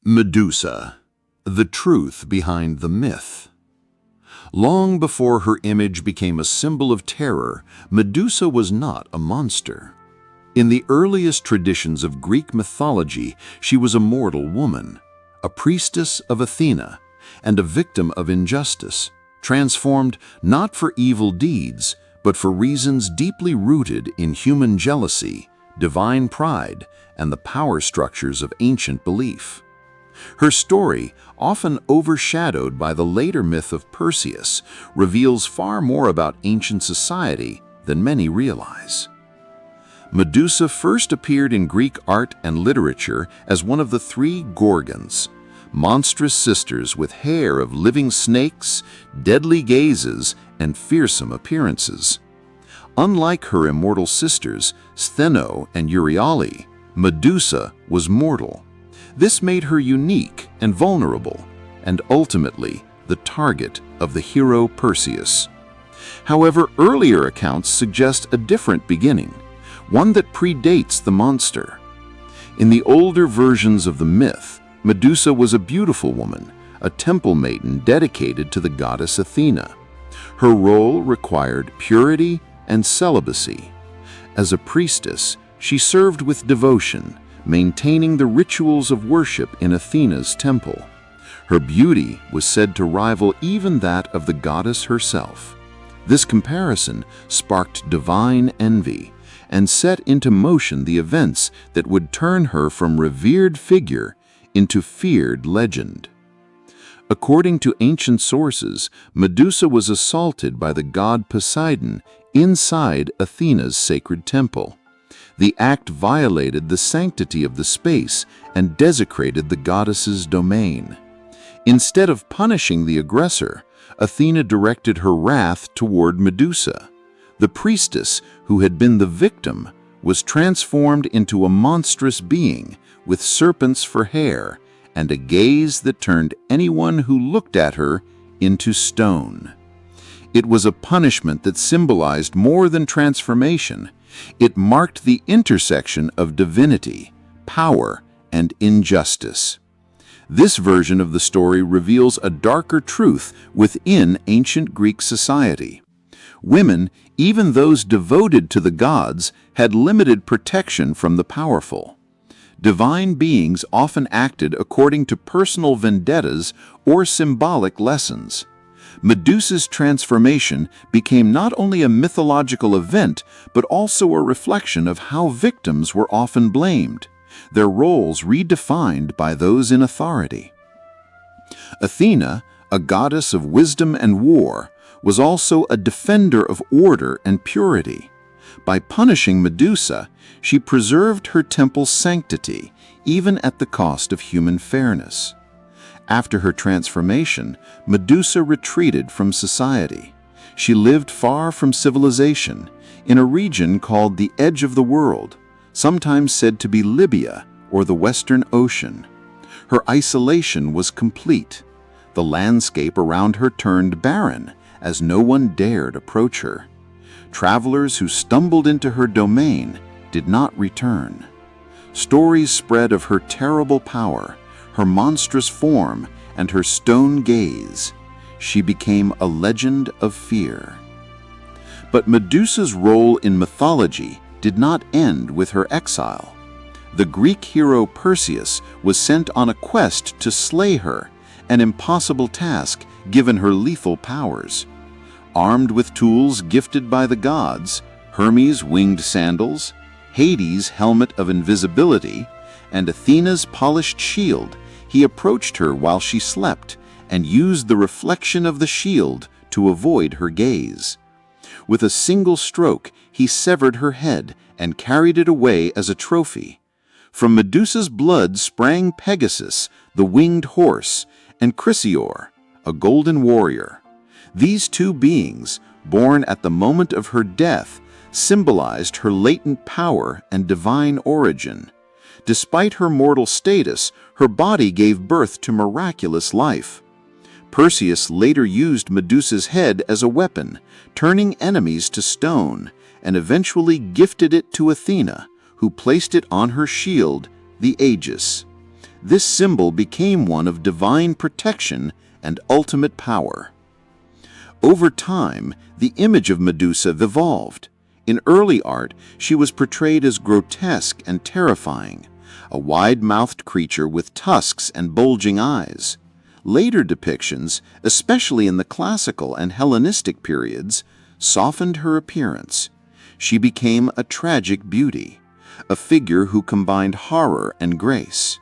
Medusa, the truth behind the myth. Long before her image became a symbol of terror, Medusa was not a monster. In the earliest traditions of Greek mythology, she was a mortal woman, a priestess of Athena, and a victim of injustice, transformed not for evil deeds, but for reasons deeply rooted in human jealousy, divine pride, and the power structures of ancient belief. Her story, often overshadowed by the later myth of Perseus, reveals far more about ancient society than many realize. Medusa first appeared in Greek art and literature as one of the three Gorgons, monstrous sisters with hair of living snakes, deadly gazes, and fearsome appearances. Unlike her immortal sisters, Stheno and Euryale, Medusa was mortal. This made her unique and vulnerable, and ultimately the target of the hero Perseus. However, earlier accounts suggest a different beginning, one that predates the monster. In the older versions of the myth, Medusa was a beautiful woman, a temple maiden dedicated to the goddess Athena. Her role required purity and celibacy. As a priestess, she served with devotion, maintaining the rituals of worship in Athena's temple. Her beauty was said to rival even that of the goddess herself. This comparison sparked divine envy and set into motion the events that would turn her from revered figure into feared legend. According to ancient sources, Medusa was assaulted by the god Poseidon inside Athena's sacred temple. The act violated the sanctity of the space and desecrated the goddess's domain. Instead of punishing the aggressor, Athena directed her wrath toward Medusa. The priestess, who had been the victim, was transformed into a monstrous being with serpents for hair and a gaze that turned anyone who looked at her into stone. It was a punishment that symbolized more than transformation. It marked the intersection of divinity, power, and injustice. This version of the story reveals a darker truth within ancient Greek society. Women, even those devoted to the gods, had limited protection from the powerful. Divine beings often acted according to personal vendettas or symbolic lessons. Medusa's transformation became not only a mythological event, but also a reflection of how victims were often blamed, their roles redefined by those in authority. Athena, a goddess of wisdom and war, was also a defender of order and purity. By punishing Medusa, she preserved her temple's sanctity, even at the cost of human fairness. After her transformation, Medusa retreated from society. She lived far from civilization, in a region called the Edge of the World, sometimes said to be Libya or the Western Ocean. Her isolation was complete. The landscape around her turned barren, as no one dared approach her. Travelers who stumbled into her domain did not return. Stories spread of her terrible power, her monstrous form, and her stone gaze. She became a legend of fear. But Medusa's role in mythology did not end with her exile. The Greek hero Perseus was sent on a quest to slay her, an impossible task given her lethal powers. Armed with tools gifted by the gods, Hermes' winged sandals, Hades' helmet of invisibility, and Athena's polished shield, he approached her while she slept and used the reflection of the shield to avoid her gaze. With a single stroke, he severed her head and carried it away as a trophy. From Medusa's blood sprang Pegasus, the winged horse, and Chrysaor, a golden warrior. These two beings, born at the moment of her death, symbolized her latent power and divine origin. Despite her mortal status, her body gave birth to miraculous life. Perseus later used Medusa's head as a weapon, turning enemies to stone, and eventually gifted it to Athena, who placed it on her shield, the Aegis. this symbol became one of divine protection and ultimate power. Over time, the image of Medusa evolved. In early art, she was portrayed as grotesque and terrifying, a wide-mouthed creature with tusks and bulging eyes. Later depictions, especially in the classical and Hellenistic periods, softened her appearance. She became a tragic beauty, a figure who combined horror and grace.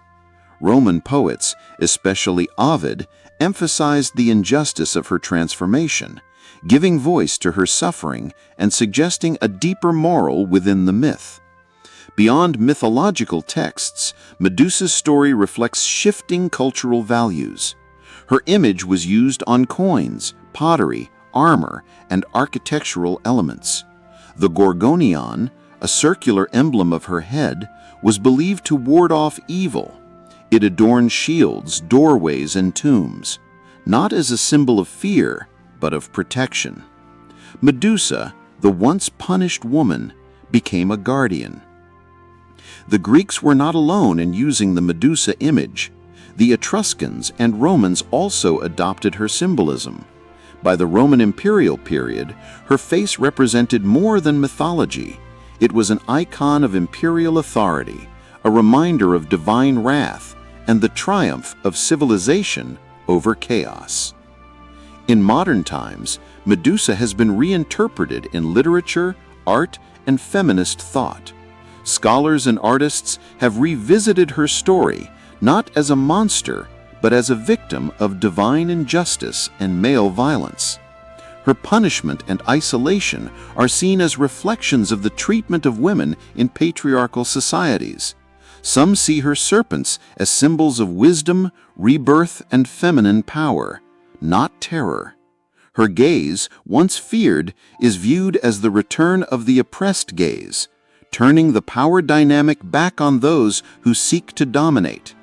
Roman poets, especially Ovid, emphasized the injustice of her transformation, giving voice to her suffering and suggesting a deeper moral within the myth. Beyond mythological texts, Medusa's story reflects shifting cultural values. Her image was used on coins, pottery, armor, and architectural elements. The gorgonion, a circular emblem of her head, was believed to ward off evil. It adorned shields, doorways, and tombs, not as a symbol of fear, but of protection. Medusa, the once punished woman, became a guardian. The Greeks were not alone in using the Medusa image. The Etruscans and Romans also adopted her symbolism. By the Roman imperial period, her face represented more than mythology. It was an icon of imperial authority, a reminder of divine wrath, and the triumph of civilization over chaos. In modern times, Medusa has been reinterpreted in literature, art, and feminist thought. Scholars and artists have revisited her story not as a monster, but as a victim of divine injustice and male violence. Her punishment and isolation are seen as reflections of the treatment of women in patriarchal societies. Some see her serpents as symbols of wisdom, rebirth, and feminine power, not terror. Her gaze, once feared, is viewed as the return of the oppressed gaze, turning the power dynamic back on those who seek to dominate.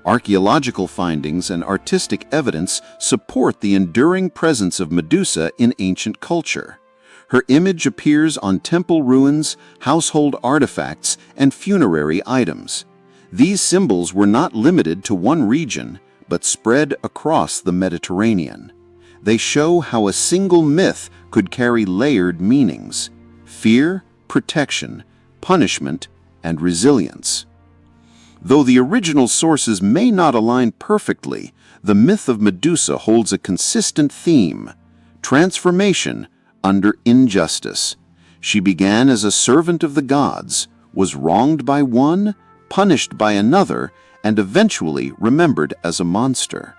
Archaeological findings and artistic evidence support the enduring presence of Medusa in ancient culture. Her image appears on temple ruins, household artifacts, and funerary items. These symbols were not limited to one region, but spread across the Mediterranean. They show how a single myth could carry layered meanings: fear, protection, punishment, and resilience. Though the original sources may not align perfectly, the myth of Medusa holds a consistent theme: transformation under injustice. She began as a servant of the gods, was wronged by one, punished by another, and eventually remembered as a monster.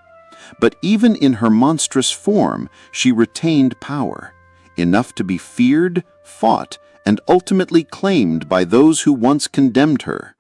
But even in her monstrous form, she retained power, enough to be feared, fought, and ultimately claimed by those who once condemned her.